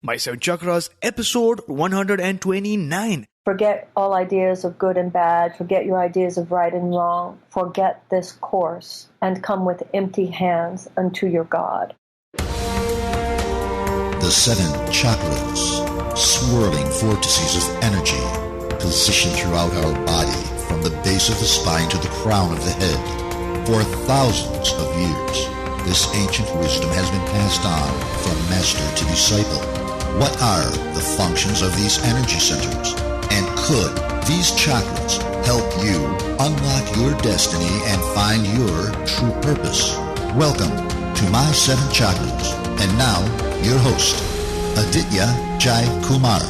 My Seven Chakras, episode 129. Forget all ideas of good and bad. Forget your ideas of right and wrong. Forget this course and come with empty hands unto your God. The seven chakras, swirling vortices of energy, positioned throughout our body from the base of the spine to the crown of the head. For thousands of years, this ancient wisdom has been passed on from master to disciple. What are the functions of these energy centers? And could these chakras help you unlock your destiny and find your true purpose? Welcome to My Seven Chakras. And now, your host, Aditya Jai Kumar.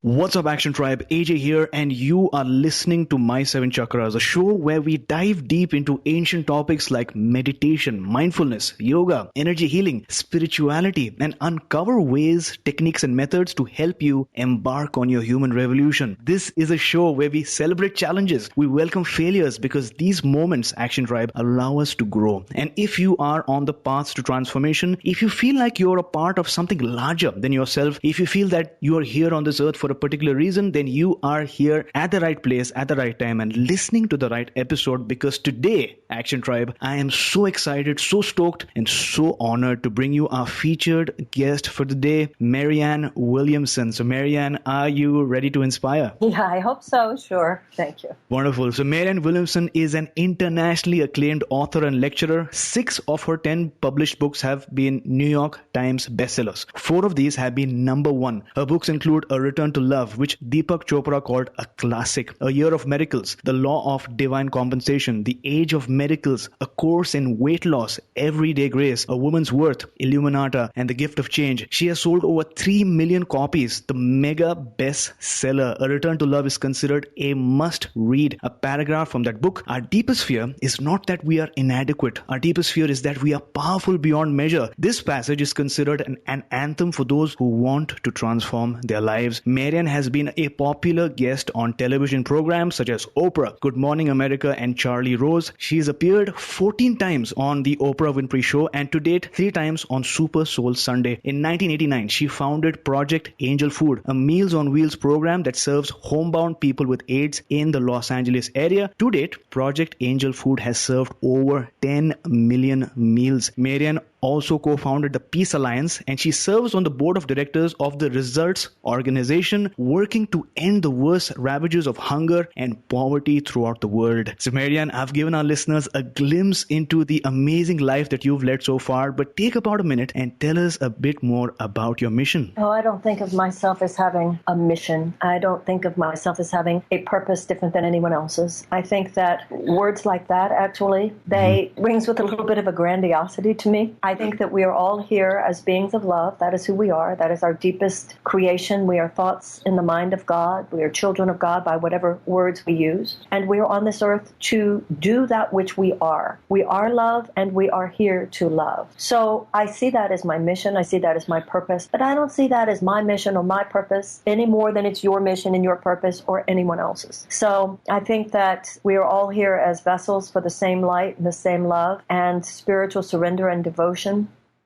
What's up, Action Tribe? AJ here, and you are listening to My Seven Chakras, a show where we dive deep into ancient topics like meditation, mindfulness, yoga, energy healing, spirituality, and uncover ways, techniques, and methods to help you embark on your human revolution. This is a show where we celebrate challenges, we welcome failures, because these moments, Action Tribe, allow us to grow. And if you are on the path to transformation, if you feel like you're a part of something larger than yourself, if you feel that you are here on this earth for a particular reason, then you are here at the right place at the right time and listening to the right episode, because today, Action Tribe, I am so excited, so stoked, and so honored to bring you our featured guest for the day, Marianne Williamson. So Marianne, are you ready to inspire? Yeah, I hope so. Sure. Thank you. Wonderful. So Marianne Williamson is an internationally acclaimed author and lecturer. 6 of her 10 published books have been New York Times bestsellers. 4 of these have been number 1. Her books include A Return to Love, which Deepak Chopra called a classic, A Year of Miracles, The Law of Divine Compensation, The Age of Miracles, A Course in Weight Loss, Everyday Grace, A Woman's Worth, Illuminata, and The Gift of Change. She has sold over 3 million copies, the mega bestseller. A Return to Love is considered a must-read. A paragraph from that book: our deepest fear is not that we are inadequate. Our deepest fear is that we are powerful beyond measure. This passage is considered an anthem for those who want to transform their lives. Marianne has been a popular guest on television programs such as Oprah, Good Morning America, and Charlie Rose. She's appeared 14 times on the Oprah Winfrey Show, and to date 3 times on Super Soul Sunday. In 1989, she founded Project Angel Food, a Meals on Wheels program that serves homebound people with AIDS in the Los Angeles area. To date, Project Angel Food has served over 10 million meals. Marianne also co-founded the Peace Alliance, and she serves on the board of directors of the Results organization, working to end the worst ravages of hunger and poverty throughout the world. So Marianne, I've given our listeners a glimpse into the amazing life that you've led so far, but take about a minute and tell us a bit more about your mission. Oh, I don't think of myself as having a mission. I don't think of myself as having a purpose different than anyone else's. I think that words like that, actually, they brings with a little bit of a grandiosity to me. I think that we are all here as beings of love. That is who we are. That is our deepest creation. We are thoughts in the mind of God. We are children of God by whatever words we use. And we are on this earth to do that which we are. We are love, and we are here to love. So I see that as my mission. I see that as my purpose. But I don't see that as my mission or my purpose any more than it's your mission and your purpose or anyone else's. So I think that we are all here as vessels for the same light and the same love, and spiritual surrender and devotion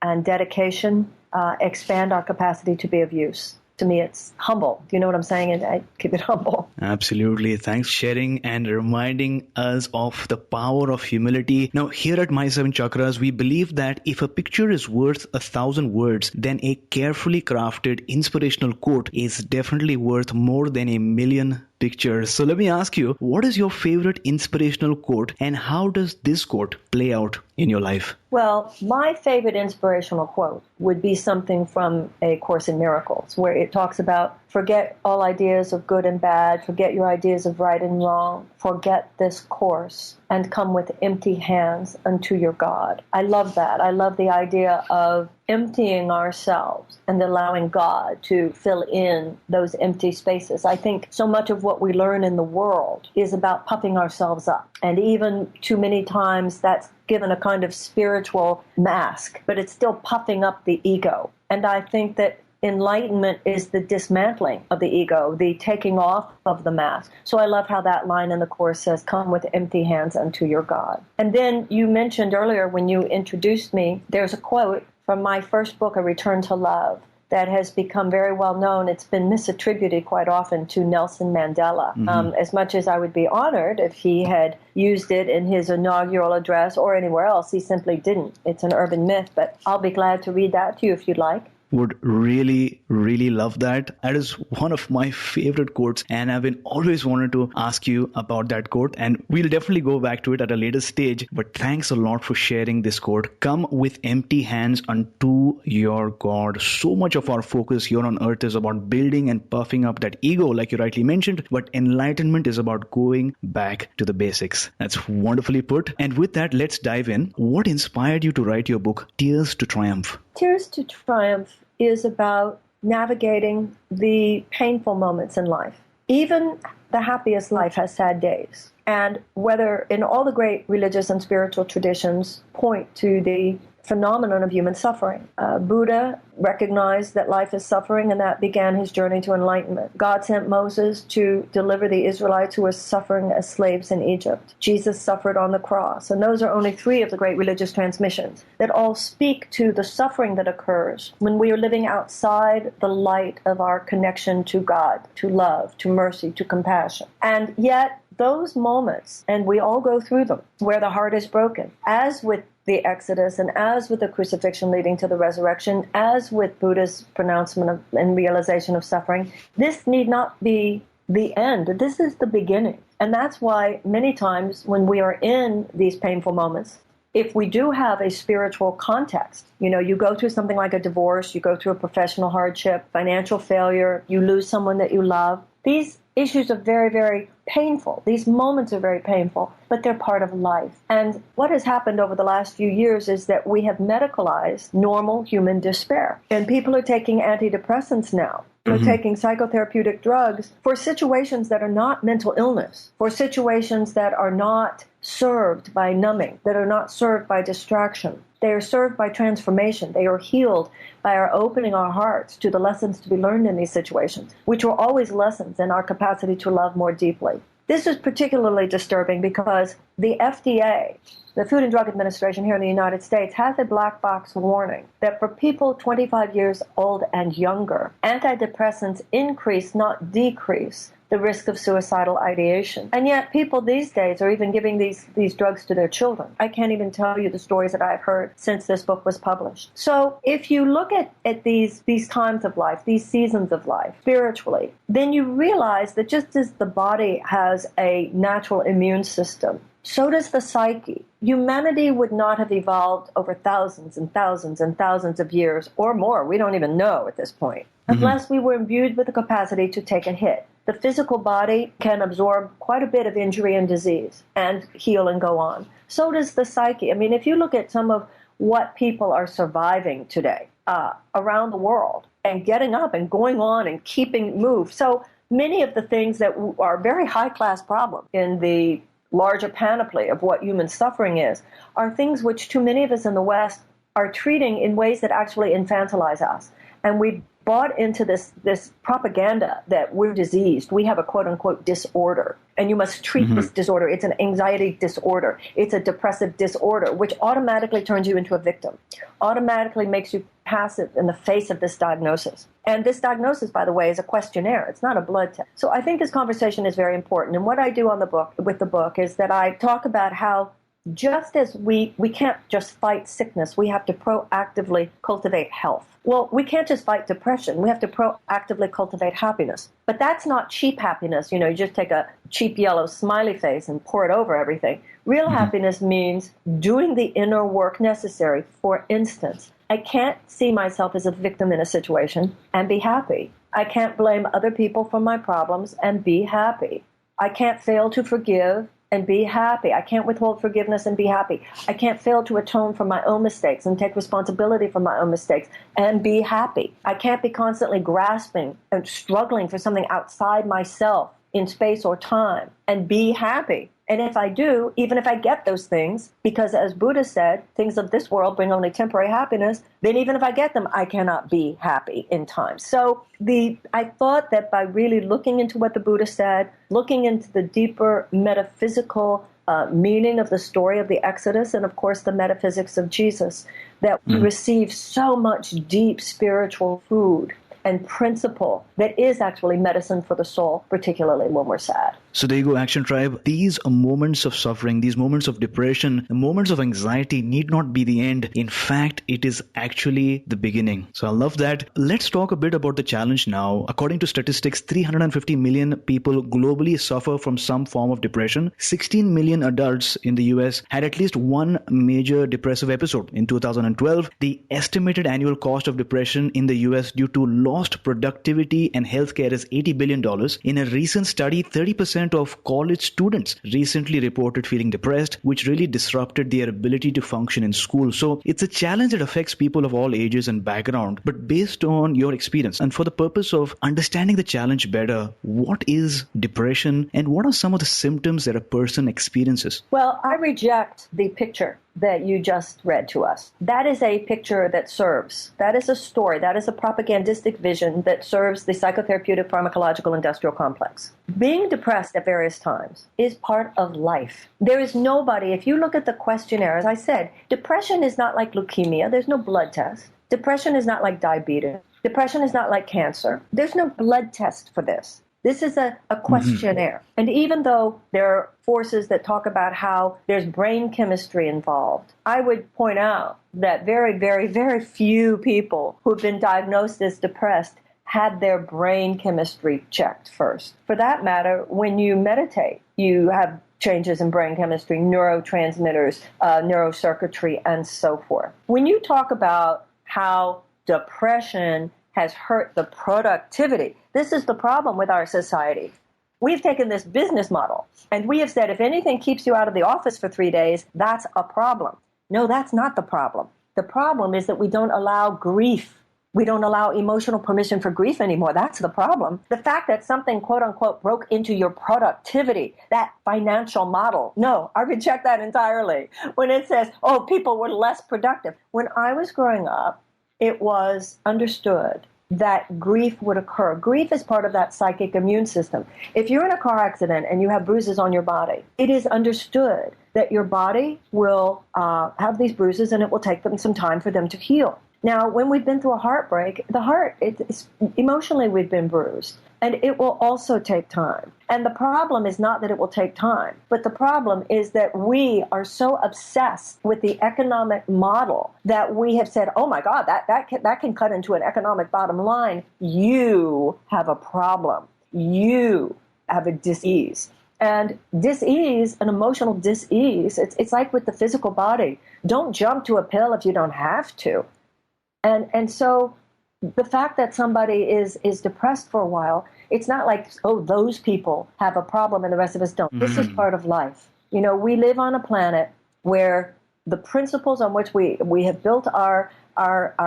and dedication expand our capacity to be of use. To me, it's humble. You know what I'm saying? And I keep it humble. Absolutely. Thanks for sharing and reminding us of the power of humility. Now, here at My Seven Chakras, we believe that if a picture is worth 1,000 words, then a carefully crafted inspirational quote is definitely worth more than 1,000,000 pictures. So let me ask you, what is your favorite inspirational quote, and how does this quote play out in your life? Well, my favorite inspirational quote would be something from A Course in Miracles, where it talks about forget all ideas of good and bad, forget your ideas of right and wrong, forget this course, and come with empty hands unto your God. I love that. I love the idea of emptying ourselves and allowing God to fill in those empty spaces. I think so much of what we learn in the world is about puffing ourselves up. And even too many times that's given a kind of spiritual mask, but it's still puffing up the ego. And I think that enlightenment is the dismantling of the ego, the taking off of the mask. So I love how that line in the Course says, come with empty hands unto your God. And then you mentioned earlier when you introduced me, there's a quote from my first book, A Return to Love, that has become very well known. It's been misattributed quite often to Nelson Mandela. As much as I would be honored if he had used it in his inaugural address or anywhere else, he simply didn't. It's an urban myth, but I'll be glad to read that to you if you'd like. Would really, really love that. That is one of my favorite quotes, and I've been always wanted to ask you about that quote, and we'll definitely go back to it at a later stage. But thanks a lot for sharing this quote. Come with empty hands unto your God. So much of our focus here on earth is about building and puffing up that ego, like you rightly mentioned, but enlightenment is about going back to the basics. That's wonderfully put. And with that, let's dive in. What inspired you to write your book, Tears to Triumph? Tears to Triumph is about navigating the painful moments in life. Even the happiest life has sad days. And whether in all the great religious and spiritual traditions point to the phenomenon of human suffering. Buddha recognized that life is suffering, and that began his journey to enlightenment. God sent Moses to deliver the Israelites who were suffering as slaves in Egypt. Jesus suffered on the cross. And those are only 3 of the great religious transmissions that all speak to the suffering that occurs when we are living outside the light of our connection to God, to love, to mercy, to compassion. And yet, those moments, and we all go through them, where the heart is broken, as with the Exodus, and as with the crucifixion leading to the resurrection, as with Buddha's pronouncement of, and realization of suffering, this need not be the end. This is the beginning. And that's why many times when we are in these painful moments, if we do have a spiritual context, you go through something like a divorce, you go through a professional hardship, financial failure, you lose someone that you love, these issues are very, very painful. These moments are very painful, but they're part of life. And what has happened over the last few years is that we have medicalized normal human despair. And people are taking antidepressants now. They're taking psychotherapeutic drugs for situations that are not mental illness, for situations that are not served by numbing, that are not served by distraction. They are served by transformation. They are healed by our opening our hearts to the lessons to be learned in these situations, which were always lessons in our capacity to love more deeply. This is particularly disturbing because the FDA, the Food and Drug Administration here in the United States, has a black box warning that for people 25 years old and younger, antidepressants increase, not decrease, the risk of suicidal ideation. And yet people these days are even giving these drugs to their children. I can't even tell you the stories that I've heard since this book was published. So if you look at these times of life, these seasons of life, spiritually, then you realize that just as the body has a natural immune system, so does the psyche. Humanity would not have evolved over thousands and thousands and thousands of years or more, we don't even know at this point, unless we were imbued with the capacity to take a hit. The physical body can absorb quite a bit of injury and disease and heal and go on. So does the psyche. I mean, if you look at some of what people are surviving today around the world and getting up and going on and keeping move. So many of the things that are very high-class problems in the larger panoply of what human suffering is are things which too many of us in the West are treating in ways that actually infantilize us. And we bought into this propaganda that we're diseased. We have a quote-unquote disorder, and you must treat this disorder. It's an anxiety disorder. It's a depressive disorder, which automatically turns you into a victim, automatically makes you passive in the face of this diagnosis. And this diagnosis, by the way, is a questionnaire. It's not a blood test. So I think this conversation is very important. And what I do with the book is that I talk about how just as we can't just fight sickness, we have to proactively cultivate health. Well, we can't just fight depression. We have to proactively cultivate happiness. But that's not cheap happiness. You just take a cheap yellow smiley face and pour it over everything. Real happiness means doing the inner work necessary. For instance, I can't see myself as a victim in a situation and be happy. I can't blame other people for my problems and be happy. I can't fail to forgive and be happy. I can't withhold forgiveness and be happy. I can't fail to atone for my own mistakes and take responsibility for my own mistakes and be happy. I can't be constantly grasping and struggling for something outside myself in space or time and be happy. And if I do, even if I get those things, because as Buddha said, things of this world bring only temporary happiness, then even if I get them, I cannot be happy in time. So I thought that by really looking into what the Buddha said, looking into the deeper metaphysical meaning of the story of the Exodus, and of course the metaphysics of Jesus, that we receive so much deep spiritual food and principle that is actually medicine for the soul, particularly when we're sad. So there you go, Action Tribe. These moments of suffering, these moments of depression, moments of anxiety need not be the end. In fact, it is actually the beginning. So I love that. Let's talk a bit about the challenge now. According to statistics, 350 million people globally suffer from some form of depression. 16 million adults in the US had at least one major depressive episode. In 2012, the estimated annual cost of depression in the US due to lost productivity and healthcare is $80 billion. In a recent study, 30% of college students recently reported feeling depressed, which really disrupted their ability to function in school. So it's a challenge that affects people of all ages and background. But based on your experience and for the purpose of understanding the challenge better, what is depression and what are some of the symptoms that a person experiences? Well, I reject the picture that you just read to us. That is a picture that serves. That is a story. That is a propagandistic vision that serves the psychotherapeutic pharmacological industrial complex. Being depressed at various times is part of life. There is nobody, if you look at the questionnaire, as I said, depression is not like leukemia. There's no blood test. Depression is not like diabetes. Depression is not like cancer. There's no blood test for this. This is a questionnaire. And even though there are forces that talk about how there's brain chemistry involved, I would point out that very, very, very few people who've been diagnosed as depressed had their brain chemistry checked first. For that matter, when you meditate, you have changes in brain chemistry, neurotransmitters, neurocircuitry, and so forth. When you talk about how depression has hurt the productivity, this is the problem with our society. We've taken this business model, and we have said if anything keeps you out of the office for 3 days, that's a problem. No, that's not the problem. The problem is that we don't allow grief. We don't allow emotional permission for grief anymore. That's the problem. The fact that something, quote unquote, broke into your productivity, that financial model, no, I reject that entirely. When it says, oh, people were less productive. When I was growing up, it was understood that grief would occur. Grief is part of that psychic immune system. If you're in a car accident and you have bruises on your body, it is understood that your body will have these bruises and it will take them some time for them to heal. Now, when we've been through a heartbreak, emotionally we've been bruised, and it will also take time. And the problem is not that it will take time, but the problem is that we are so obsessed with the economic model that we have said, oh my God, that can cut into an economic bottom line. You have a problem. You have a dis-ease. And dis-ease, an emotional dis-ease, it's like with the physical body. Don't jump to a pill if you don't have to. And so the fact that somebody is depressed for a while, it's not like, oh, those people have a problem and the rest of us don't. This is part of life. You know, we live on a planet where the principles on which we have built our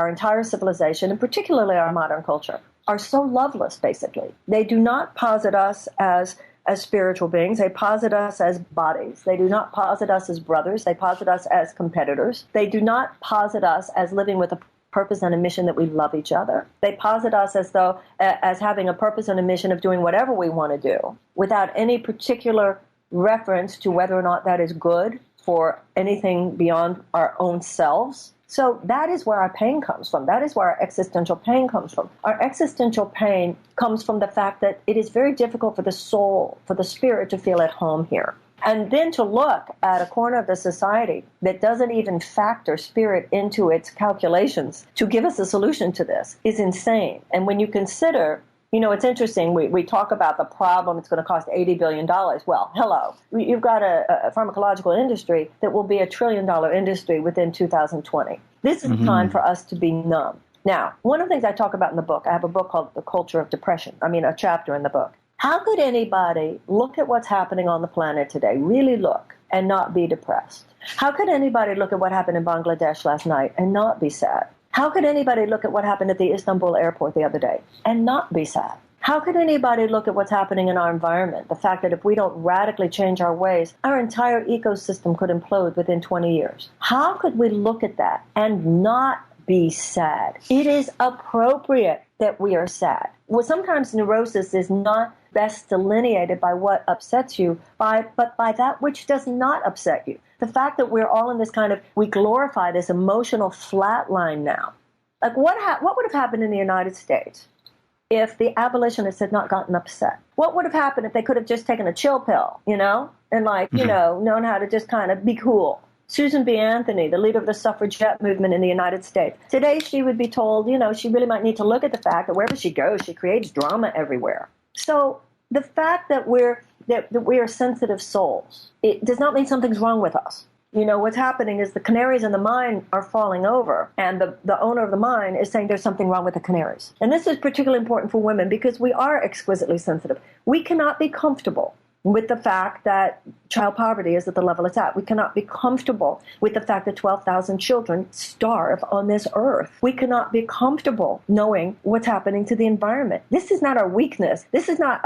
entire civilization, and particularly our modern culture, are so loveless, basically. They do not posit us as spiritual beings. They posit us as bodies. They do not posit us as brothers. They posit us as competitors. They do not posit us as living with a purpose and a mission that we love each other. They posit us as having a purpose and a mission of doing whatever we want to do without any particular reference to whether or not that is good for anything beyond our own selves. So that is where our pain comes from. That is where our existential pain comes from. Our existential pain comes from the fact that it is very difficult for the soul, for the spirit to feel at home here. And then to look at a corner of the society that doesn't even factor spirit into its calculations to give us a solution to this is insane. And when you consider, you know, it's interesting, we talk about the problem, it's going to cost $80 billion. Well, hello, you've got a pharmacological industry that will be $1 trillion industry within 2020. This is time for us to be numb. Now, one of the things I talk about in the book, I have a book called The Culture of Depression. A chapter in the book. How could anybody look at what's happening on the planet today, really look, and not be depressed? How could anybody look at what happened in Bangladesh last night and not be sad? How could anybody look at what happened at the Istanbul airport the other day and not be sad? How could anybody look at what's happening in our environment? The fact that if we don't radically change our ways, our entire ecosystem could implode within 20 years. How could we look at that and not be sad? It is appropriate that we are sad. Well, sometimes neurosis is not best delineated by what upsets you, but by that which does not upset you. The fact that we're all in this we glorify this emotional flatline now. Like what would have happened in the United States if the abolitionists had not gotten upset? What would have happened if they could have just taken a chill pill, and known how to just be cool? Susan B. Anthony, the leader of the suffragette movement in the United States. Today she would be told, she really might need to look at the fact that wherever she goes, she creates drama everywhere. So the fact that we are sensitive souls, it does not mean something's wrong with us. What's happening is the canaries in the mine are falling over, and the owner of the mine is saying there's something wrong with the canaries. And this is particularly important for women because we are exquisitely sensitive. We cannot be comfortable with the fact that child poverty is at the level it's at. We cannot be comfortable with the fact that 12,000 children starve on this earth. We cannot be comfortable knowing what's happening to the environment. This is not our weakness. This is not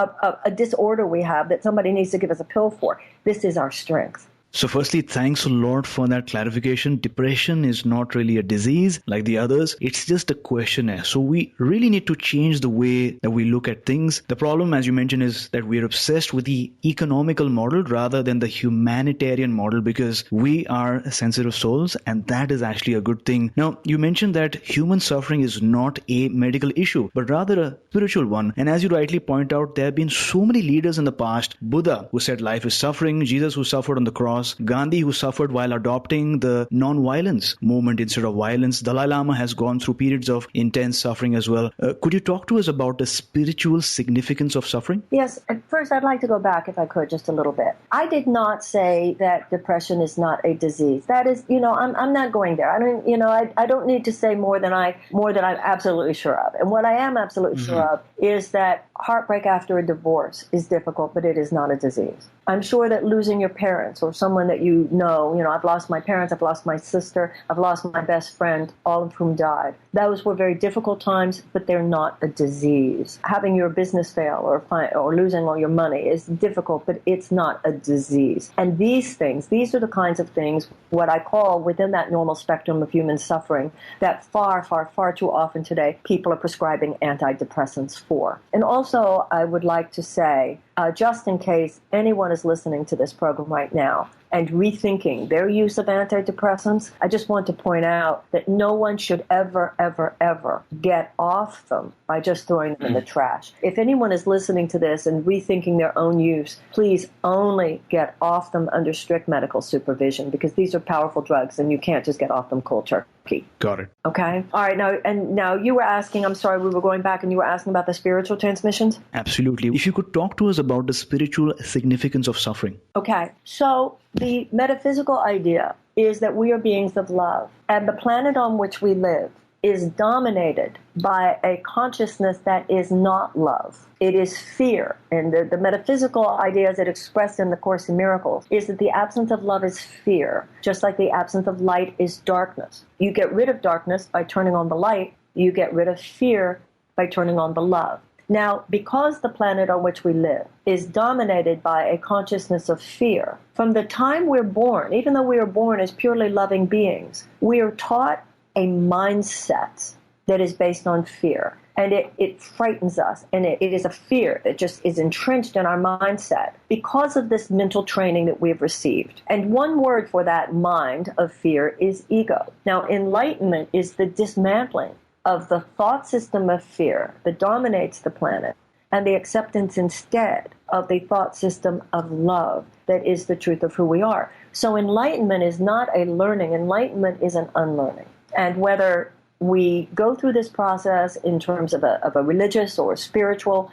a disorder we have that somebody needs to give us a pill for. This is our strength. So firstly, thanks a lot for that clarification. Depression is not really a disease like the others. It's just a questionnaire. So we really need to change the way that we look at things. The problem, as you mentioned, is that we're obsessed with the economical model rather than the humanitarian model because we are sensitive souls, and that is actually a good thing. Now, you mentioned that human suffering is not a medical issue, but rather a spiritual one. And as you rightly point out, there have been so many leaders in the past. Buddha, who said life is suffering. Jesus, who suffered on the cross. Gandhi, who suffered while adopting the non-violence movement instead of violence. Dalai Lama has gone through periods of intense suffering as well. Could you talk to us about the spiritual significance of suffering? Yes. At first, I'd like to go back, if I could, just a little bit. I did not say that depression is not a disease. That is, I'm not going there. I don't need to say more than I'm absolutely sure of. And what I am absolutely sure of is that heartbreak after a divorce is difficult, but it is not a disease. I'm sure that losing your parents or someone that I've lost my parents, I've lost my sister, I've lost my best friend, all of whom died. Those were very difficult times, but they're not a disease. Having your business fail or losing all your money is difficult, but it's not a disease. And these are the kinds of things, what I call within that normal spectrum of human suffering, that far, far, far too often today people are prescribing antidepressants for. And also, I would like to say, just in case anyone is listening to this program right now and rethinking their use of antidepressants, I just want to point out that no one should ever, ever, ever get off them by just throwing them in the trash. If anyone is listening to this and rethinking their own use, please only get off them under strict medical supervision because these are powerful drugs and you can't just get off them cold turkey. Got it. Okay. All right. Now you were asking, I'm sorry, we were going back and you were asking about the spiritual transmissions? Absolutely. If you could talk to us about the spiritual significance of suffering. Okay. So the metaphysical idea is that we are beings of love, and the planet on which we live is dominated by a consciousness that is not love. It is fear. And the metaphysical idea as it expressed in the Course in Miracles is that the absence of love is fear, just like the absence of light is darkness. You get rid of darkness by turning on the light. You get rid of fear by turning on the love. Now, because the planet on which we live is dominated by a consciousness of fear, from the time we're born, even though we are born as purely loving beings, we are taught a mindset that is based on fear. And it frightens us. And it is a fear that just is entrenched in our mindset because of this mental training that we've received. And one word for that mind of fear is ego. Now, enlightenment is the dismantling of the thought system of fear that dominates the planet and the acceptance instead of the thought system of love that is the truth of who we are. So enlightenment is not a learning. Enlightenment is an unlearning. And whether we go through this process in terms of a religious or spiritual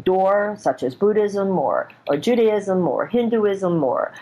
door, such as Buddhism or Judaism or Hinduism or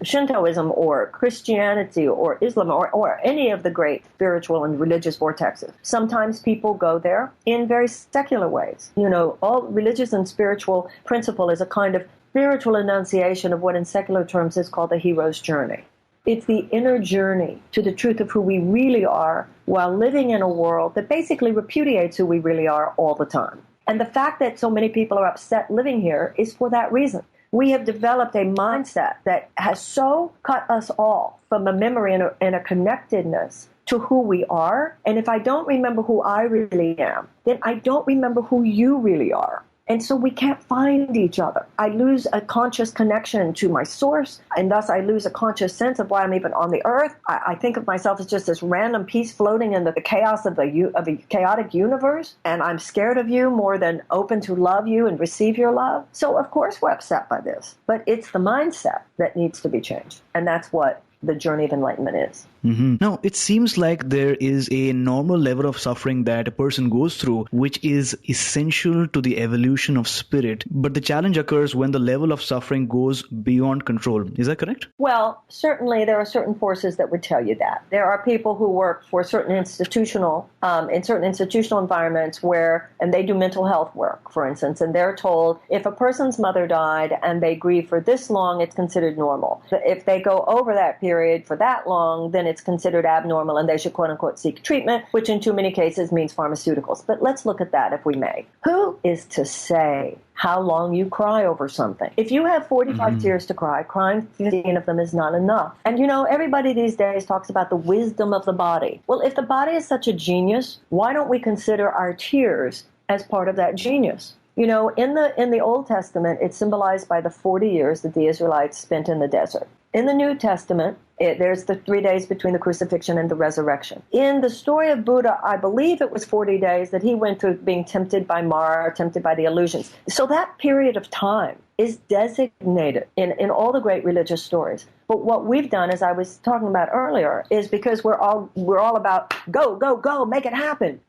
Shintoism or Christianity or Islam or any of the great spiritual and religious vortexes. Sometimes people go there in very secular ways. All religious and spiritual principle is a kind of spiritual enunciation of what in secular terms is called the hero's journey. It's the inner journey to the truth of who we really are while living in a world that basically repudiates who we really are all the time. And the fact that so many people are upset living here is for that reason. We have developed a mindset that has so cut us off from a memory and a connectedness to who we are. And if I don't remember who I really am, then I don't remember who you really are. And so we can't find each other. I lose a conscious connection to my source, and thus I lose a conscious sense of why I'm even on the earth. I think of myself as just this random piece floating in the chaos of a chaotic universe, and I'm scared of you more than open to love you and receive your love. So of course we're upset by this, but it's the mindset that needs to be changed, and that's what the journey of enlightenment is. Mm-hmm. Now, it seems like there is a normal level of suffering that a person goes through, which is essential to the evolution of spirit. But the challenge occurs when the level of suffering goes beyond control. Is that correct? Well, certainly there are certain forces that would tell you that. There are people who work for certain in certain institutional environments and they do mental health work, for instance, and they're told if a person's mother died and they grieve for this long, it's considered normal. If they go over that period for that long, then it's considered abnormal and they should quote-unquote seek treatment, which in too many cases means pharmaceuticals. But let's look at that if we may. Who is to say how long you cry over something? If you have 45 tears to cry, crying 15 of them is not enough. And everybody these days talks about the wisdom of the body. Well, if the body is such a genius, why don't we consider our tears as part of that genius? In the Old Testament, it's symbolized by the 40 years that the Israelites spent in the desert. In the New Testament, there's the 3 days between the crucifixion and the resurrection. In the story of Buddha, I believe it was 40 days that he went through being tempted by Mara, tempted by the illusions. So that period of time is designated in all the great religious stories. But what we've done, as I was talking about earlier, is because we're all about go, make it happen,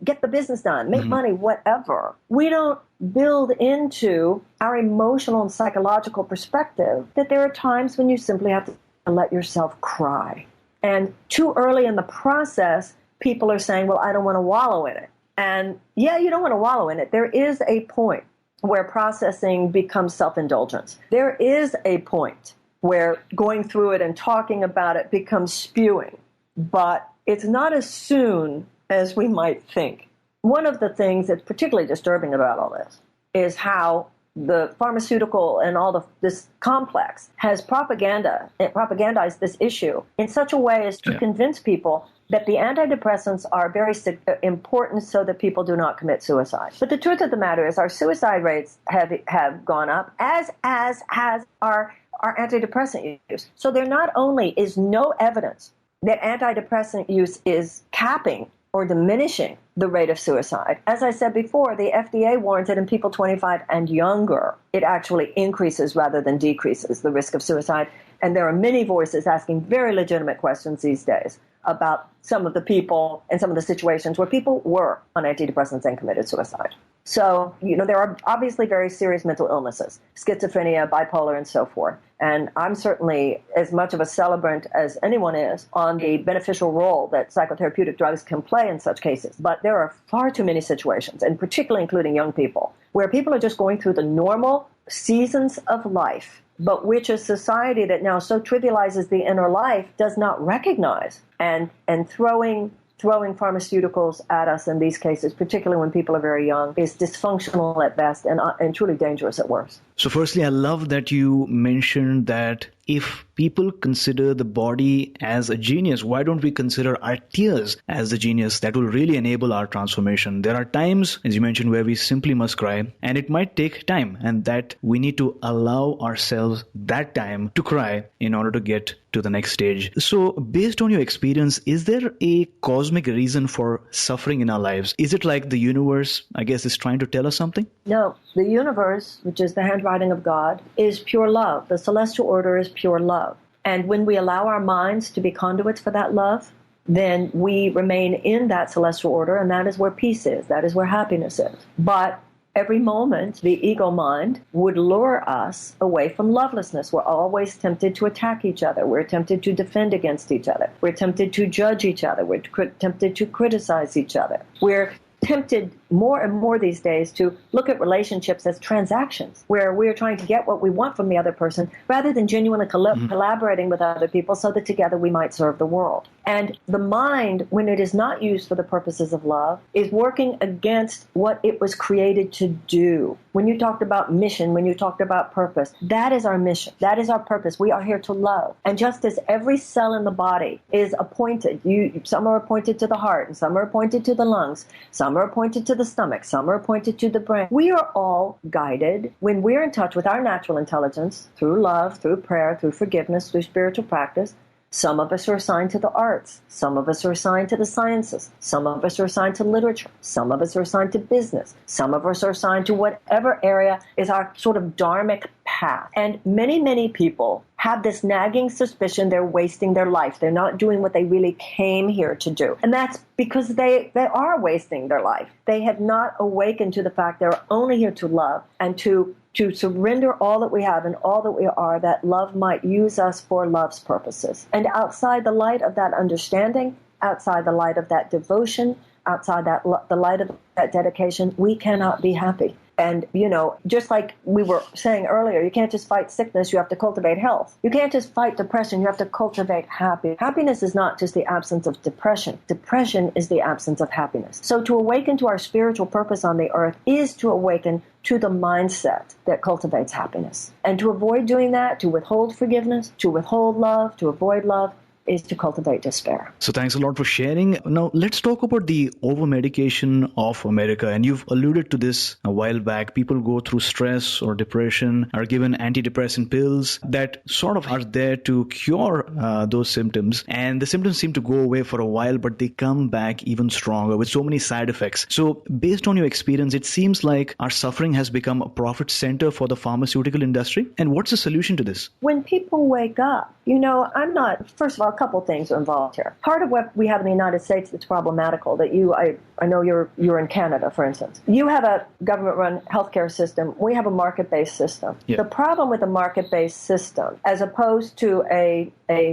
get the business done, make money, whatever. We don't build into our emotional and psychological perspective that there are times when you simply have to let yourself cry. And too early in the process, people are saying, well, I don't want to wallow in it. And yeah, you don't want to wallow in it. There is a point where processing becomes self-indulgence. There is a point where going through it and talking about it becomes spewing. But it's not as soon as we might think. One of the things that's particularly disturbing about all this is how the pharmaceutical and this complex has propagandized this issue in such a way as to convince people that the antidepressants are very important so that people do not commit suicide. But the truth of the matter is our suicide rates have gone up, as has our antidepressant use. So there not only is no evidence that antidepressant use is capping or diminishing the rate of suicide. As I said before, the FDA warns that in people 25 and younger, it actually increases rather than decreases the risk of suicide. And there are many voices asking very legitimate questions these days about some of the people and some of the situations where people were on antidepressants and committed suicide. So, there are obviously very serious mental illnesses, schizophrenia, bipolar, and so forth. And I'm certainly as much of a celebrant as anyone is on the beneficial role that psychotherapeutic drugs can play in such cases. But there are far too many situations, and particularly including young people, where people are just going through the normal seasons of life, but which a society that now so trivializes the inner life does not recognize, and throwing pharmaceuticals at us in these cases, particularly when people are very young, is dysfunctional at best and truly dangerous at worst. So firstly, I love that you mentioned that if people consider the body as a genius, why don't we consider our tears as the genius that will really enable our transformation? There are times, as you mentioned, where we simply must cry, and it might take time, and that we need to allow ourselves that time to cry in order to get to the next stage. So based on your experience, is there a cosmic reason for suffering in our lives? Is it like the universe, I guess, is trying to tell us something? No, the universe, which is the handwriting of God, is pure love. The celestial order is pure love. And when we allow our minds to be conduits for that love, then we remain in that celestial order, and that is where peace is. That is where happiness is. But every moment, the ego mind would lure us away from lovelessness. We're always tempted to attack each other. We're tempted to defend against each other. We're tempted to judge each other. We're tempted to criticize each other. We're tempted more and more these days to look at relationships as transactions, where we're trying to get what we want from the other person rather than genuinely collaborating with other people so that together we might serve the world. And the mind, when it is not used for the purposes of love, is working against what it was created to do. When you talked about mission, when you talked about purpose, that is our mission. That is our purpose. We are here to love. And just as every cell in the body is appointed, some are appointed to the heart, and some are appointed to the lungs, some are appointed to the stomach, some are appointed to the brain. We are all guided when we're in touch with our natural intelligence through love, through prayer, through forgiveness, through spiritual practice. Some of us are assigned to the arts. Some of us are assigned to the sciences. Some of us are assigned to literature. Some of us are assigned to business. Some of us are assigned to whatever area is our sort of dharmic path. And many, many people have this nagging suspicion they're wasting their life. They're not doing what they really came here to do. And that's because they are wasting their life. They have not awakened to the fact they're only here to love and to surrender all that we have and all that we are, that love might use us for love's purposes. And outside the light of that understanding, outside the light of that devotion, outside the light of that dedication, we cannot be happy. And, just like we were saying earlier, you can't just fight sickness, you have to cultivate health. You can't just fight depression, you have to cultivate happiness. Happiness is not just the absence of depression. Depression is the absence of happiness. So to awaken to our spiritual purpose on the earth is to awaken to the mindset that cultivates happiness. And to avoid doing that, to withhold forgiveness, to withhold love, to avoid love, is to cultivate despair. So thanks a lot for sharing. Now, let's talk about the over-medication of America. And you've alluded to this a while back. People go through stress or depression, are given antidepressant pills that sort of are there to cure those symptoms. And the symptoms seem to go away for a while, but they come back even stronger with so many side effects. So based on your experience, it seems like our suffering has become a profit center for the pharmaceutical industry. And what's the solution to this? When people wake up, first of all, a couple things are involved here. Part of what we have in the United States that's problematical, that I know you're in Canada, for instance. You have a government-run healthcare system. We have a market-based system. Yeah. The problem with a market-based system, as opposed to a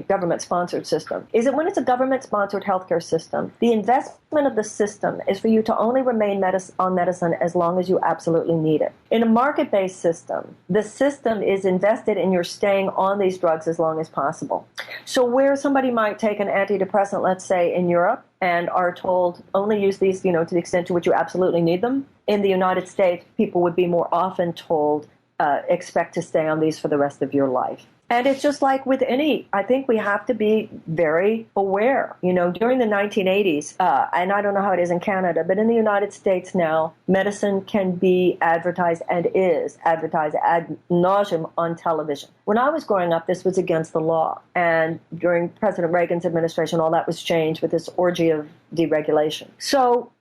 government-sponsored system, is that when it's a government-sponsored healthcare system, the investment of the system is for you to only remain on medicine as long as you absolutely need it. In a market-based system, the system is invested in your staying on these drugs as long as possible. So where somebody might take an antidepressant, let's say in Europe, and are told only use these, to the extent to which you absolutely need them. In the United States, people would be more often told, expect to stay on these for the rest of your life. And it's just like with I think we have to be very aware. During the 1980s, and I don't know how it is in Canada, but in the United States now, medicine can be advertised and is advertised ad nauseum on television. When I was growing up, this was against the law. And during President Reagan's administration, all that was changed with this orgy of deregulation. So,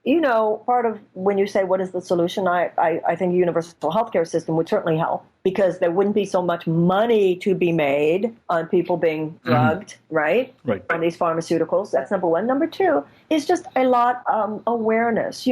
part of when you say what is the solution, I think a universal healthcare system would certainly help, because there wouldn't be so much money to be made on people being drugged, right? On these pharmaceuticals. That's number one. Number two is just a lot of awareness.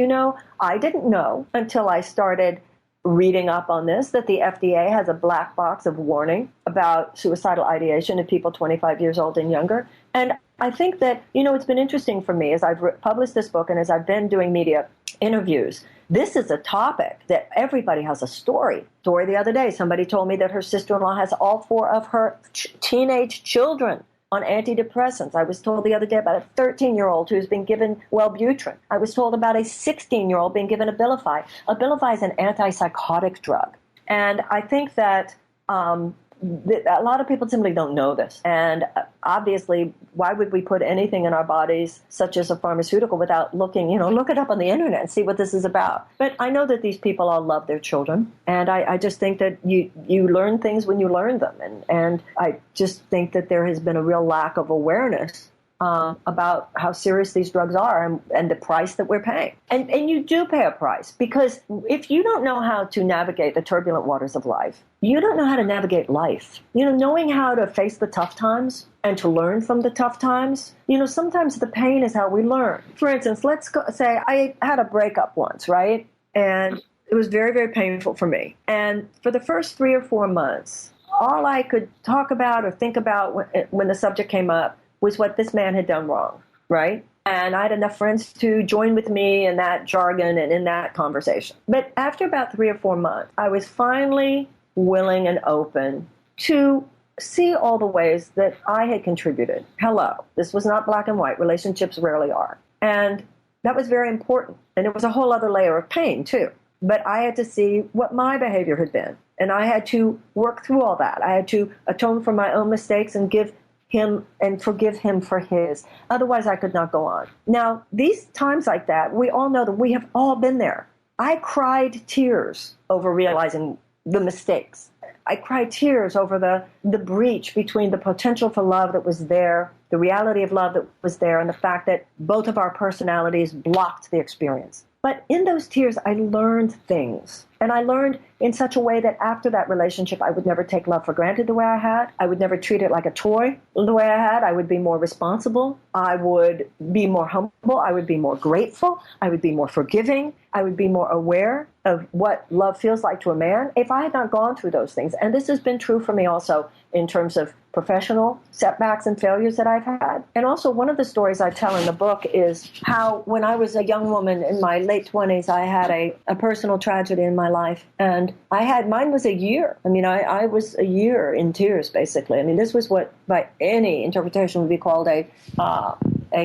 I didn't know until I started reading up on this that the FDA has a black box of warning about suicidal ideation in people 25 years old and younger. And I think that, it's been interesting for me as I've published this book and as I've been doing media interviews. This is a topic that everybody has a story. The other day, somebody told me that her sister-in-law has all four of her teenage children on antidepressants. I was told the other day about a 13-year-old who's been given Wellbutrin. I was told about a 16-year-old being given Abilify. Abilify is an antipsychotic drug. And I think that a lot of people simply don't know this. And obviously, why would we put anything in our bodies, such as a pharmaceutical, without looking, look it up on the internet and see what this is about. But I know that these people all love their children. And I just think that you learn things when you learn them. And I just think that there has been a real lack of awareness about how serious these drugs are and the price that we're paying. And you do pay a price, because if you don't know how to navigate the turbulent waters of life, you don't know how to navigate life. Knowing how to face the tough times and to learn from the tough times, sometimes the pain is how we learn. For instance, let's say I had a breakup once, right? And it was very, very painful for me. And for the first 3 or 4 months, all I could talk about or think about when the subject came up was what this man had done wrong, right? And I had enough friends to join with me in that jargon and in that conversation. But after about 3 or 4 months, I was finally willing and open to see all the ways that I had contributed. Hello, this was not black and white. Relationships rarely are. And that was very important. And it was a whole other layer of pain, too. But I had to see what my behavior had been. And I had to work through all that. I had to atone for my own mistakes and give him and forgive him for his. Otherwise, I could not go on. Now, these times like that, we all know that we have all been there. I cried tears over realizing the mistakes. I cried tears over the breach between the potential for love that was there, the reality of love that was there, and the fact that both of our personalities blocked the experience. But in those tears, I learned things. And I learned in such a way that after that relationship, I would never take love for granted the way I had. I would never treat it like a toy the way I had. I would be more responsible. I would be more humble. I would be more grateful. I would be more forgiving. I would be more aware of what love feels like to a man if I had not gone through those things. And this has been true for me also in terms of professional setbacks and failures that I've had. And also one of the stories I tell in the book is how when I was a young woman in my late 20s, I had a personal tragedy in my life. And mine was a year. I mean, I was a year in tears, basically. I mean, this was what by any interpretation would be called a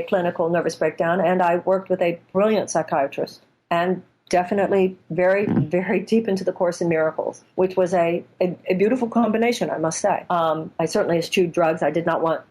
clinical nervous breakdown. And I worked with a brilliant psychiatrist and definitely very, very deep into the Course in Miracles, which was a beautiful combination, I must say. I certainly eschewed drugs. I did not want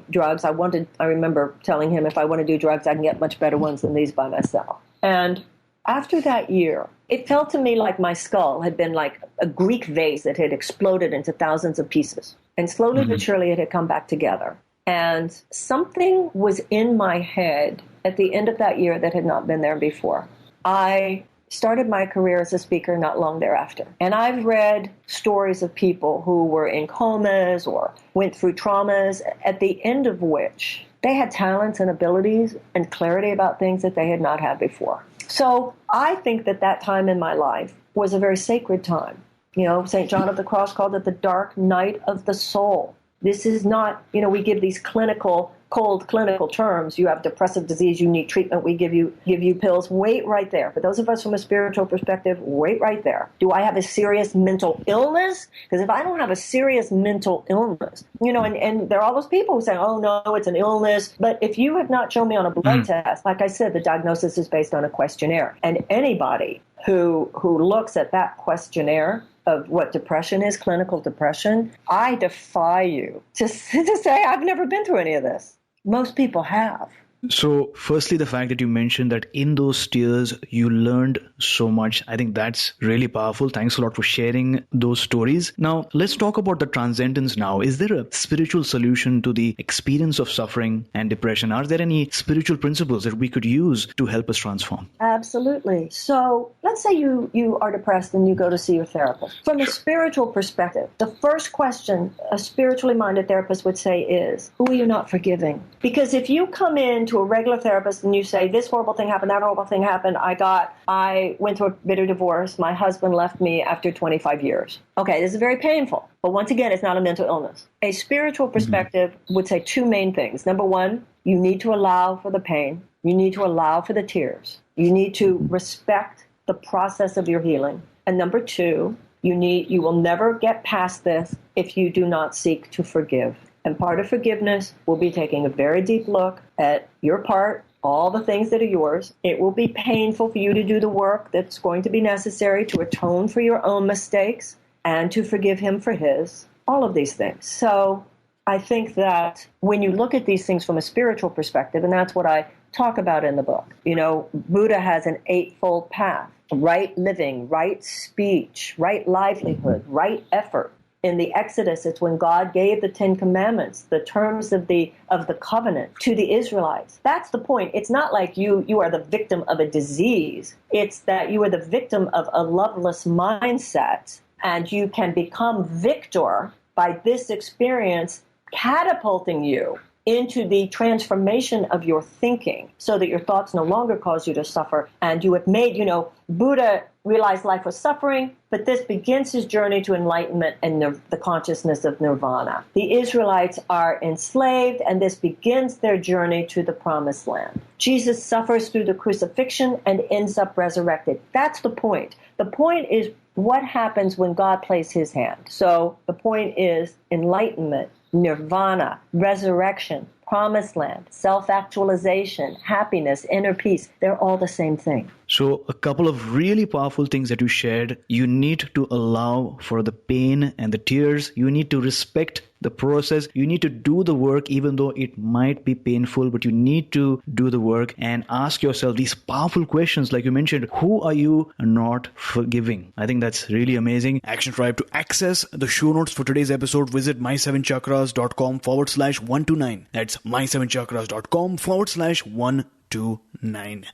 drugs. I remember telling him if I want to do drugs, I can get much better ones than these by myself. And after that year, it felt to me like my skull had been like a Greek vase that had exploded into thousands of pieces. And slowly but surely it had come back together. And something was in my head at the end of that year that had not been there before. I started my career as a speaker not long thereafter. And I've read stories of people who were in comas or went through traumas, at the end of which they had talents and abilities and clarity about things that they had not had before. So I think that time in my life was a very sacred time. You know, St. John of the Cross called it the dark night of the soul. This is not, we give these cold clinical terms. You have depressive disease, you need treatment, we give you pills. Wait right there. For those of us from a spiritual perspective, wait right there. Do I have a serious mental illness? Because if I don't have a serious mental illness, and there are all those people who say, oh no, it's an illness. But if you have not shown me on a blood test, like I said, the diagnosis is based on a questionnaire. And anybody who looks at that questionnaire of what depression is, clinical depression, I defy you to say, I've never been through any of this. Most people have. So firstly, the fact that you mentioned that in those tears, you learned so much. I think that's really powerful. Thanks a lot for sharing those stories. Now, let's talk about the transcendence now. Is there a spiritual solution to the experience of suffering and depression? Are there any spiritual principles that we could use to help us transform? Absolutely. So let's say you are depressed and you go to see your therapist. From a spiritual perspective, the first question a spiritually minded therapist would say is, who are you not forgiving? Because if you come in to a regular therapist and you say, this horrible thing happened, that horrible thing happened, I went through a bitter divorce, my husband left me after 25 years. Okay, this is very painful, but once again, it's not a mental illness. A spiritual perspective would say two main things. Number one, you need to allow for the pain. You need to allow for the tears. You need to respect the process of your healing. And number two, you will never get past this if you do not seek to forgive. And part of forgiveness will be taking a very deep look at your part, all the things that are yours. It will be painful for you to do the work that's going to be necessary to atone for your own mistakes and to forgive him for his, all of these things. So I think that when you look at these things from a spiritual perspective, and that's what I talk about in the book, Buddha has an eightfold path: right living, right speech, right livelihood, right effort. In the Exodus, it's when God gave the Ten Commandments, the terms of the covenant to the Israelites. That's the point. It's not like you are the victim of a disease. It's that you are the victim of a loveless mindset, and you can become victor by this experience catapulting you into the transformation of your thinking so that your thoughts no longer cause you to suffer. And you have made, Buddha realized life was suffering, but this begins his journey to enlightenment and the consciousness of nirvana. The Israelites are enslaved, and this begins their journey to the promised land. Jesus suffers through the crucifixion and ends up resurrected. That's the point. The point is what happens when God plays his hand. So the point is enlightenment, nirvana, resurrection, promised land, self-actualization, happiness, inner peace. They're all the same thing. So a couple of really powerful things that you shared. You need to allow for the pain and the tears. You need to respect the process. You need to do the work, even though it might be painful, but you need to do the work and ask yourself these powerful questions. Like you mentioned, who are you not forgiving? I think that's really amazing. Action Tribe, to access the show notes for today's episode, visit my7chakras.com/129. That's my7chakras.com/129.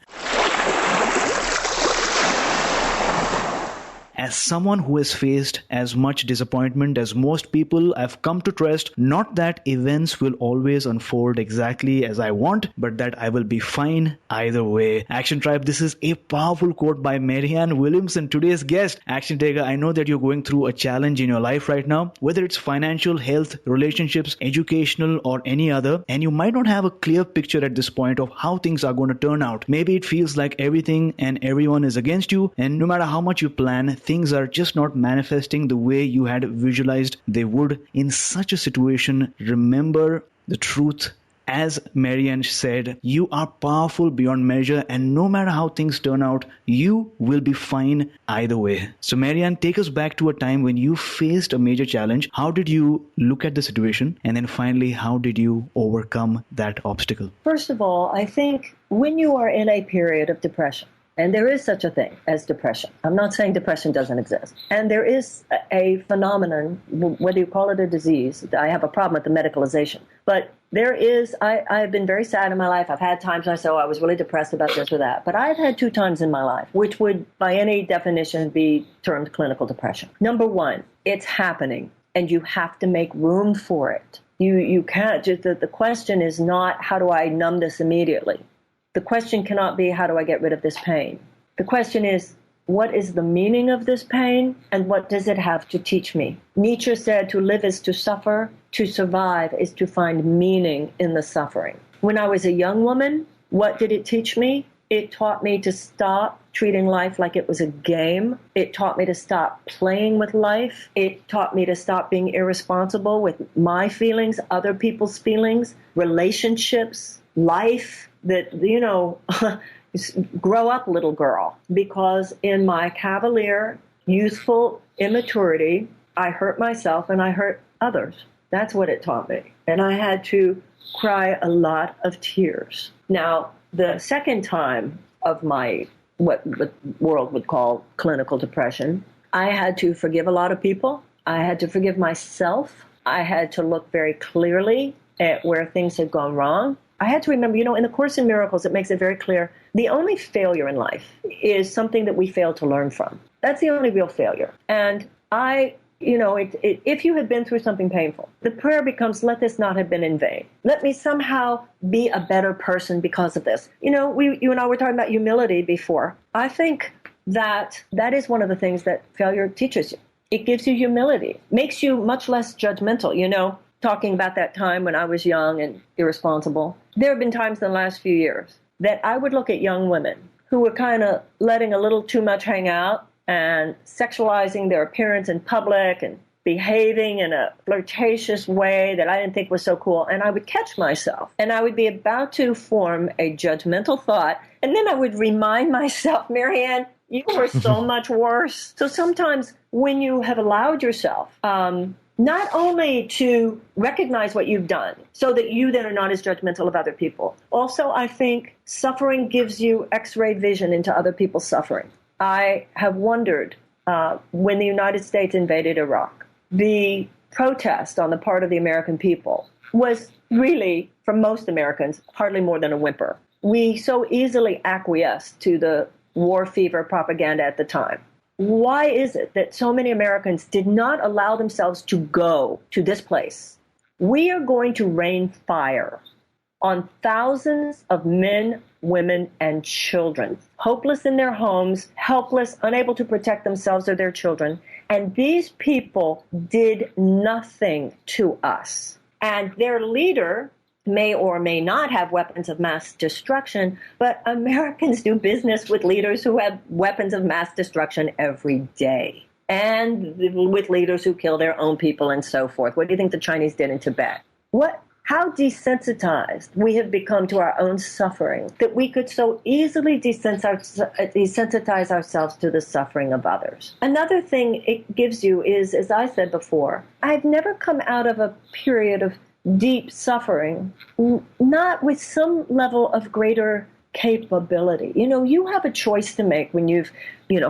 As someone who has faced as much disappointment as most people, I've come to trust not that events will always unfold exactly as I want, but that I will be fine either way. Action Tribe, this is a powerful quote by Marianne Williamson, today's guest. Action Taker, I know that you're going through a challenge in your life right now, whether it's financial, health, relationships, educational, or any other, and you might not have a clear picture at this point of how things are going to turn out. Maybe it feels like everything and everyone is against you, and no matter how much you plan, things are just not manifesting the way you had visualized they would. In such a situation, remember the truth. As Marianne said, you are powerful beyond measure, and no matter how things turn out, you will be fine either way. So Marianne, take us back to a time when you faced a major challenge. How did you look at the situation? And then finally, how did you overcome that obstacle? First of all, I think when you are in a period of depression, and there is such a thing as depression. I'm not saying depression doesn't exist. And there is a phenomenon, whether you call it a disease. I have a problem with the medicalization. But there is, I've been very sad in my life. I've had times I say, I was really depressed about this or that. But I've had 2 times in my life, which would, by any definition, be termed clinical depression. Number one, it's happening, and you have to make room for it. You can't, just the question is not, how do I numb this immediately? The question cannot be, how do I get rid of this pain? The question is, what is the meaning of this pain, and what does it have to teach me? Nietzsche said, to live is to suffer, to survive is to find meaning in the suffering. When I was a young woman, what did it teach me? It taught me to stop treating life like it was a game. It taught me to stop playing with life. It taught me to stop being irresponsible with my feelings, other people's feelings, relationships, life. That, grow up, little girl, because in my cavalier, youthful immaturity, I hurt myself and I hurt others. That's what it taught me. And I had to cry a lot of tears. Now, the second time of my, what the world would call clinical depression, I had to forgive a lot of people. I had to forgive myself. I had to look very clearly at where things had gone wrong. I had to remember, in the Course in Miracles, it makes it very clear, the only failure in life is something that we fail to learn from. That's the only real failure. And if you had been through something painful, the prayer becomes, let this not have been in vain. Let me somehow be a better person because of this. You and I were talking about humility before. I think that is one of the things that failure teaches you. It gives you humility, makes you much less judgmental, talking about that time when I was young and irresponsible. There have been times in the last few years that I would look at young women who were kind of letting a little too much hang out and sexualizing their appearance in public and behaving in a flirtatious way that I didn't think was so cool. And I would catch myself and I would be about to form a judgmental thought. And then I would remind myself, Marianne, you were so much worse. So sometimes when you have allowed yourself, not only to recognize what you've done so that you then are not as judgmental of other people. Also, I think suffering gives you X-ray vision into other people's suffering. I have wondered when the United States invaded Iraq, the protest on the part of the American people was really, for most Americans, hardly more than a whimper. We so easily acquiesced to the war fever propaganda at the time. Why is it that so many Americans did not allow themselves to go to this place? We are going to rain fire on thousands of men, women, and children, hopeless in their homes, helpless, unable to protect themselves or their children. And these people did nothing to us. And their leader may or may not have weapons of mass destruction, but Americans do business with leaders who have weapons of mass destruction every day. and with leaders who kill their own people and so forth. What do you think the Chinese did in Tibet? How desensitized we have become to our own suffering that we could so easily desensitize ourselves to the suffering of others. Another thing it gives you is, as I said before, I've never come out of a period of deep suffering, not with some level of greater capability. You have a choice to make when you've,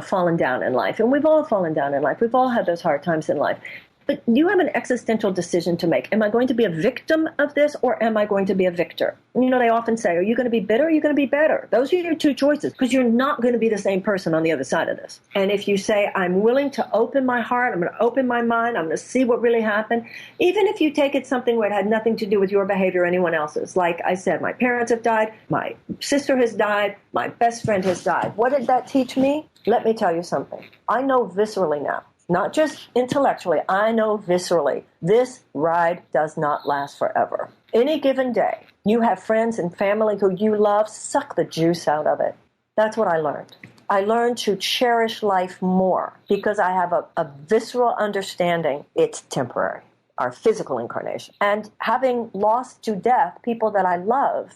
fallen down in life. And we've all fallen down in life. We've all had those hard times in life. But you have an existential decision to make. Am I going to be a victim of this, or am I going to be a victor? They often say, are you going to be bitter or are you going to be better? Those are your two choices, because you're not going to be the same person on the other side of this. And if you say, I'm willing to open my heart, I'm going to open my mind, I'm going to see what really happened, even if you take it something where it had nothing to do with your behavior or anyone else's. Like I said, my parents have died, my sister has died, my best friend has died. What did that teach me? Let me tell you something. I know viscerally now. Not just intellectually, I know viscerally, this ride does not last forever. Any given day, you have friends and family who you love, suck the juice out of it. That's what I learned. I learned to cherish life more because I have a visceral understanding it's temporary, our physical incarnation. And having lost to death people that I love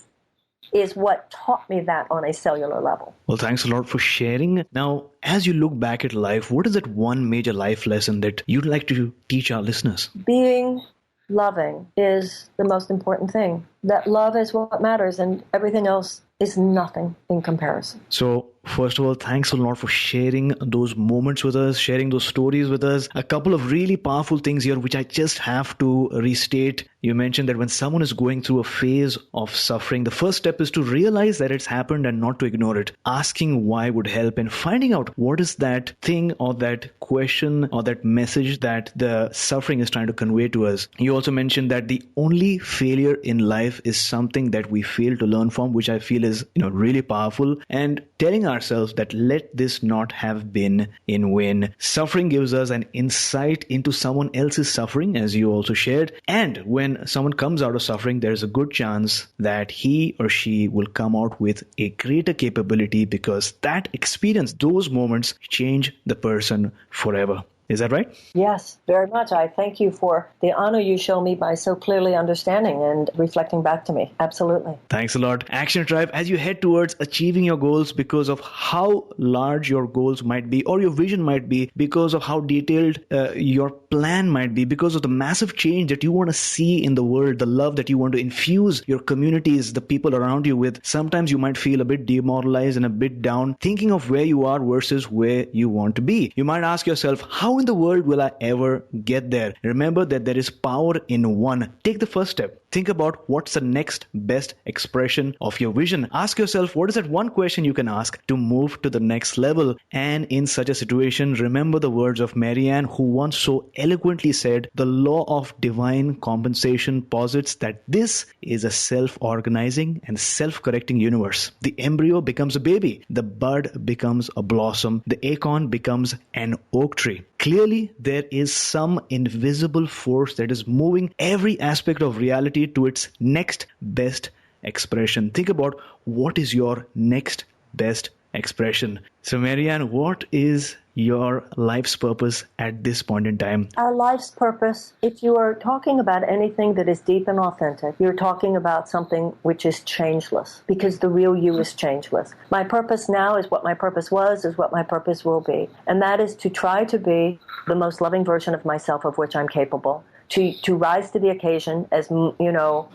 is what taught me that on a cellular level. Well, thanks a lot for sharing. Now, as you look back at life, what is that one major life lesson that you'd like to teach our listeners? Being loving is the most important thing. That love is what matters, and everything else is nothing in comparison. So, first of all, thanks a lot for sharing those moments with us, sharing those stories with us. A couple of really powerful things here, which I just have to restate. You mentioned that when someone is going through a phase of suffering, the first step is to realize that it's happened and not to ignore it. Asking why would help, and finding out what is that thing or that question or that message that the suffering is trying to convey to us. You also mentioned that the only failure in life is something that we fail to learn from, which I feel is really powerful, and telling ourselves that let this not have been in vain. Suffering gives us an insight into someone else's suffering, as you also shared, and when someone comes out of suffering, there's a good chance that he or she will come out with a greater capability, because that experience, those moments, change the person forever. Is that right? Yes, very much. I thank you for the honor you show me by so clearly understanding and reflecting back to me. Absolutely. Thanks a lot. Action Tribe, as you head towards achieving your goals, because of how large your goals might be, or your vision might be, because of how detailed your plan might be, because of the massive change that you want to see in the world, the love that you want to infuse your communities, the people around you with, sometimes you might feel a bit demoralized and a bit down, thinking of where you are versus where you want to be. You might ask yourself, how in the world will I ever get there? Remember that there is power in one. Take the first step. Think about what's the next best expression of your vision. Ask yourself, what is that one question you can ask to move to the next level? And in such a situation, remember the words of Marianne, who once so eloquently said, the law of divine compensation posits that this is a self-organizing and self-correcting universe. The embryo becomes a baby. The bud becomes a blossom. The acorn becomes an oak tree. Clearly, there is some invisible force that is moving every aspect of reality to its next best expression. Think about what is your next best expression. So, Marianne, what is your life's purpose at this point in time? Our life's purpose, if you are talking about anything that is deep and authentic, you're talking about something which is changeless, because the real you is changeless. My purpose now is what my purpose was, is what my purpose will be. And that is to try to be the most loving version of myself of which I'm capable. To rise to the occasion, as not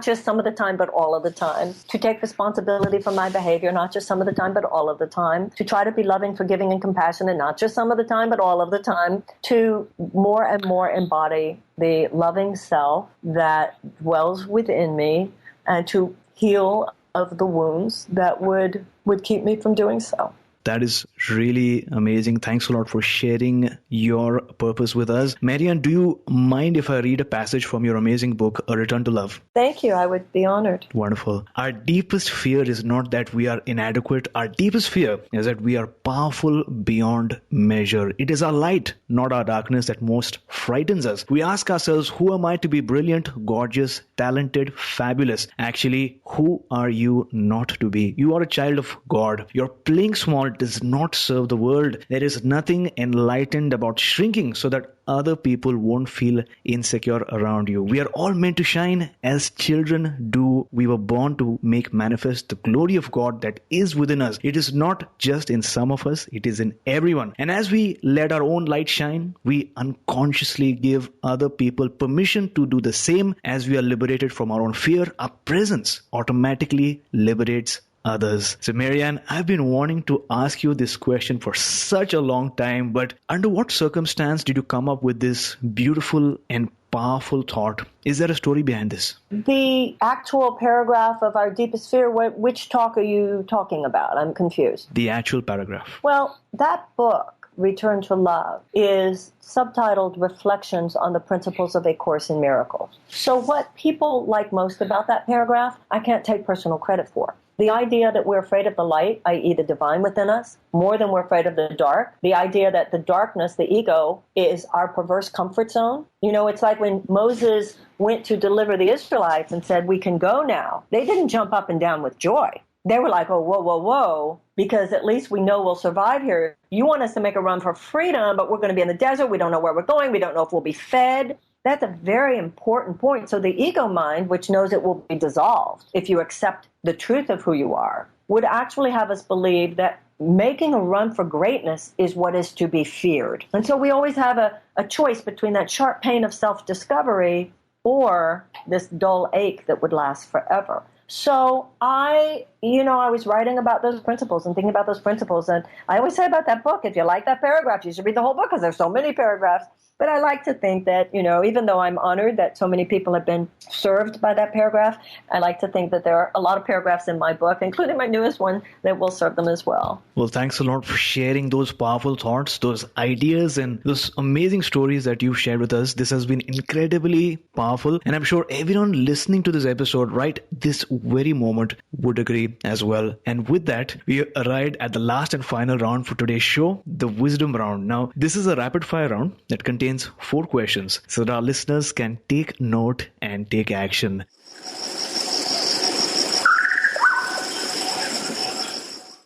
just some of the time, but all of the time. To take responsibility for my behavior, not just some of the time, but all of the time. To try to be loving, forgiving, and compassionate, not just some of the time, but all of the time. To more and more embody the loving self that dwells within me, and to heal of the wounds that would keep me from doing so. That is really amazing. Thanks a lot for sharing your purpose with us. Marianne, do you mind if I read a passage from your amazing book, A Return to Love? Thank you. I would be honored. Wonderful. Our deepest fear is not that we are inadequate. Our deepest fear is that we are powerful beyond measure. It is our light, not our darkness, that most frightens us. We ask ourselves, who am I to be brilliant, gorgeous, talented, fabulous? Actually, who are you not to be? You are a child of God. You're playing small heart does not serve the world. There is nothing enlightened about shrinking so that other people won't feel insecure around you. We are all meant to shine as children do. We were born to make manifest the glory of God that is within us. It is not just in some of us, it is in everyone. And as we let our own light shine, we unconsciously give other people permission to do the same. As we are liberated from our own fear, our presence automatically liberates others. So Marianne, I've been wanting to ask you this question for such a long time, but under what circumstance did you come up with this beautiful and powerful thought? Is there a story behind this? The actual paragraph of Our Deepest Fear, which talk are you talking about? I'm confused. The actual paragraph. Well, that book, Return to Love, is subtitled Reflections on the Principles of A Course in Miracles. So what people like most about that paragraph, I can't take personal credit for. The idea that we're afraid of the light, i.e. the divine within us, more than we're afraid of the dark. The idea that the darkness, the ego, is our perverse comfort zone. You know, it's like when Moses went to deliver the Israelites and said, we can go now. They didn't jump up and down with joy. They were like, oh, whoa, whoa, whoa, because at least we know we'll survive here. You want us to make a run for freedom, but we're going to be in the desert. We don't know where we're going. We don't know if we'll be fed. That's a very important point. So the ego mind, which knows it will be dissolved if you accept the truth of who you are, would actually have us believe that making a run for greatness is what is to be feared. And so we always have a choice between that sharp pain of self-discovery or this dull ache that would last forever. So I was writing about those principles and thinking about those principles. And I always say about that book, if you like that paragraph, you should read the whole book because there's so many paragraphs. But I like to think that, even though I'm honored that so many people have been served by that paragraph, I like to think that there are a lot of paragraphs in my book, including my newest one, that will serve them as well. Well, thanks a lot for sharing those powerful thoughts, those ideas, and those amazing stories that you've shared with us. This has been incredibly powerful. And I'm sure everyone listening to this episode right this very moment would agree as well. And with that, we arrived at the last and final round for today's show, the wisdom round. Now, this is a rapid fire round that contains 4 questions so that our listeners can take note and take action.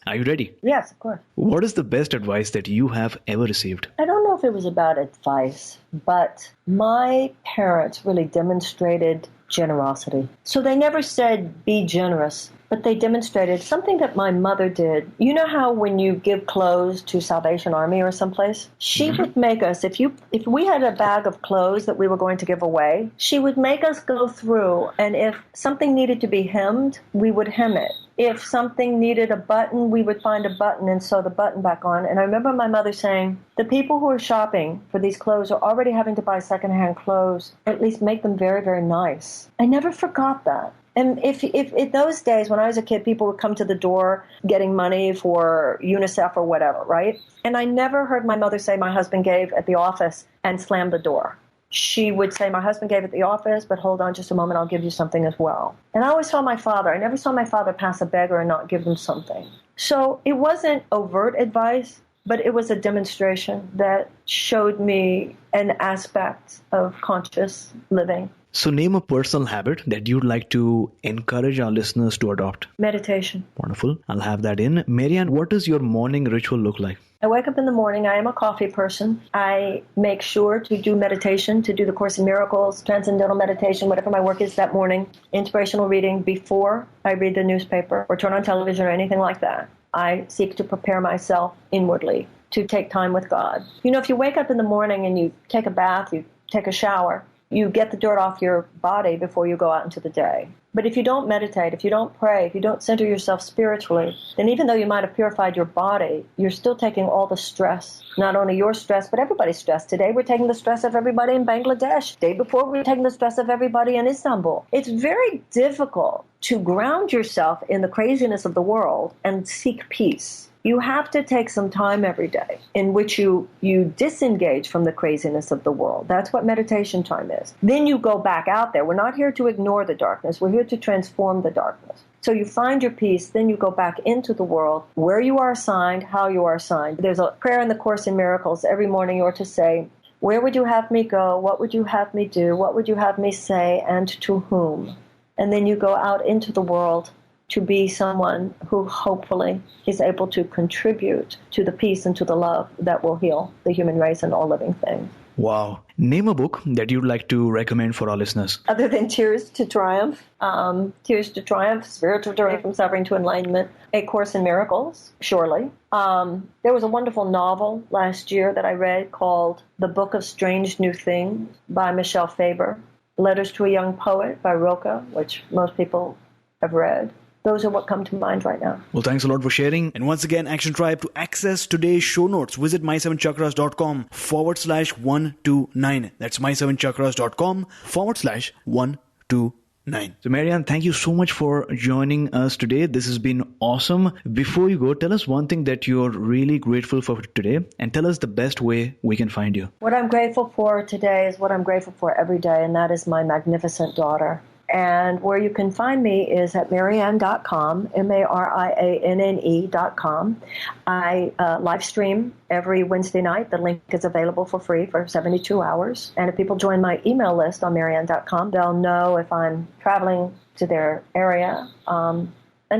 Are you ready? Yes, of course. What is the best advice that you have ever received? I don't know if it was about advice, but my parents really demonstrated generosity. So they never said, be generous, but they demonstrated something that my mother did. You know how when you give clothes to Salvation Army or someplace, she would make us, if we had a bag of clothes that we were going to give away, she would make us go through, and if something needed to be hemmed, we would hem it. If something needed a button, we would find a button and sew the button back on. And I remember my mother saying, the people who are shopping for these clothes are already having to buy secondhand clothes, at least make them very, very nice. I never forgot that. And if in those days, when I was a kid, people would come to the door getting money for UNICEF or whatever, right? And I never heard my mother say my husband gave at the office and slam the door. She would say, my husband gave at the office, but hold on just a moment, I'll give you something as well. And I always saw my father. I never saw my father pass a beggar and not give them something. So it wasn't overt advice, but it was a demonstration that showed me an aspect of conscious living. So name a personal habit that you'd like to encourage our listeners to adopt. Meditation. Wonderful. I'll have that in. Marianne, what does your morning ritual look like? I wake up in the morning. I am a coffee person. I make sure to do meditation, to do the Course in Miracles, transcendental meditation, whatever my work is that morning, inspirational reading before I read the newspaper or turn on television or anything like that. I seek to prepare myself inwardly to take time with God. If you wake up in the morning and you take a bath, you take a shower, you get the dirt off your body before you go out into the day. But if you don't meditate, if you don't pray, if you don't center yourself spiritually, then even though you might have purified your body, you're still taking all the stress. Not only your stress, but everybody's stress. Today we're taking the stress of everybody in Bangladesh. Day before we were taking the stress of everybody in Istanbul. It's very difficult to ground yourself in the craziness of the world and seek peace. You have to take some time every day in which you disengage from the craziness of the world. That's what meditation time is. Then you go back out there. We're not here to ignore the darkness. We're here to transform the darkness. So you find your peace, then you go back into the world where you are assigned, how you are assigned. There's a prayer in the Course in Miracles. Every morning you are to say, where would you have me go? What would you have me do? What would you have me say? And to whom? And then you go out into the world to be someone who hopefully is able to contribute to the peace and to the love that will heal the human race and all living things. Wow. Name a book that you'd like to recommend for our listeners. Other than Tears to Triumph, Spiritual Journey from Suffering to Enlightenment, A Course in Miracles, surely. There was a wonderful novel last year that I read called The Book of Strange New Things by Michelle Faber, Letters to a Young Poet by Rilke, which most people have read. Those are what come to mind right now. Well, thanks a lot for sharing. And once again, Action Tribe, to access today's show notes, visit my7chakras.com/129. That's my7chakras.com/129. So, Marianne, thank you so much for joining us today. This has been awesome. Before you go, tell us one thing that you're really grateful for today, and tell us the best way we can find you. What I'm grateful for today is what I'm grateful for every day, and that is my magnificent daughter. And where you can find me is at Marianne.com, Marianne.com. I live stream every Wednesday night. The link is available for free for 72 hours. And if people join my email list on Marianne.com, they'll know if I'm traveling to their area and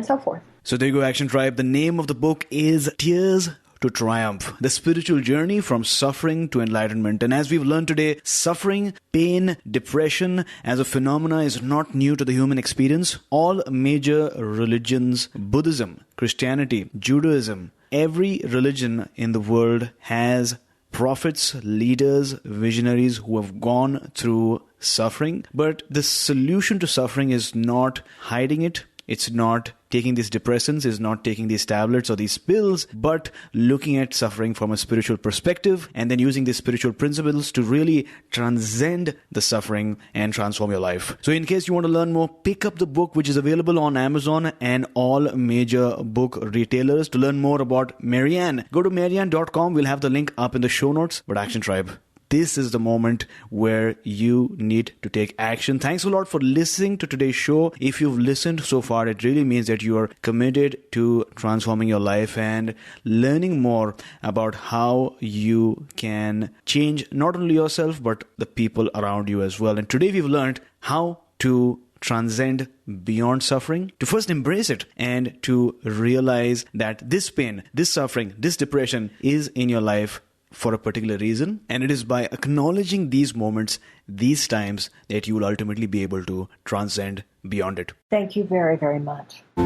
so forth. So there you go, Action Tribe. The name of the book is Tears to Triumph, the spiritual journey from suffering to enlightenment. And as we've learned today, suffering, pain, depression as a phenomena is not new to the human experience. All major religions, Buddhism, Christianity, Judaism, every religion in the world has prophets, leaders, visionaries who have gone through suffering. But the solution to suffering is not hiding it. It's not taking these depressants, is not taking these tablets or these pills, but looking at suffering from a spiritual perspective and then using these spiritual principles to really transcend the suffering and transform your life. So in case you want to learn more, pick up the book, which is available on Amazon and all major book retailers. To learn more about Marianne, go to Marianne.com. We'll have the link up in the show notes. But Action Tribe, this is the moment where you need to take action. Thanks a lot for listening to today's show. If you've listened so far, it really means that you are committed to transforming your life and learning more about how you can change not only yourself, but the people around you as well. And today we've learned how to transcend beyond suffering, to first embrace it and to realize that this pain, this suffering, this depression is in your life for a particular reason, and it is by acknowledging these moments, these times, that you will ultimately be able to transcend beyond it. Thank you very, very much. You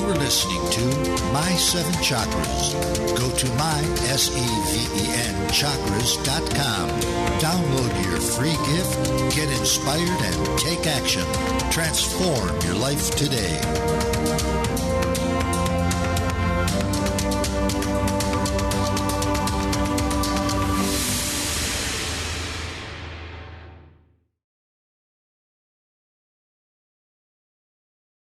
were listening to My Seven Chakras. Go to mysevenchakras.com. Download your free gift, get inspired, and take action. Transform your life today.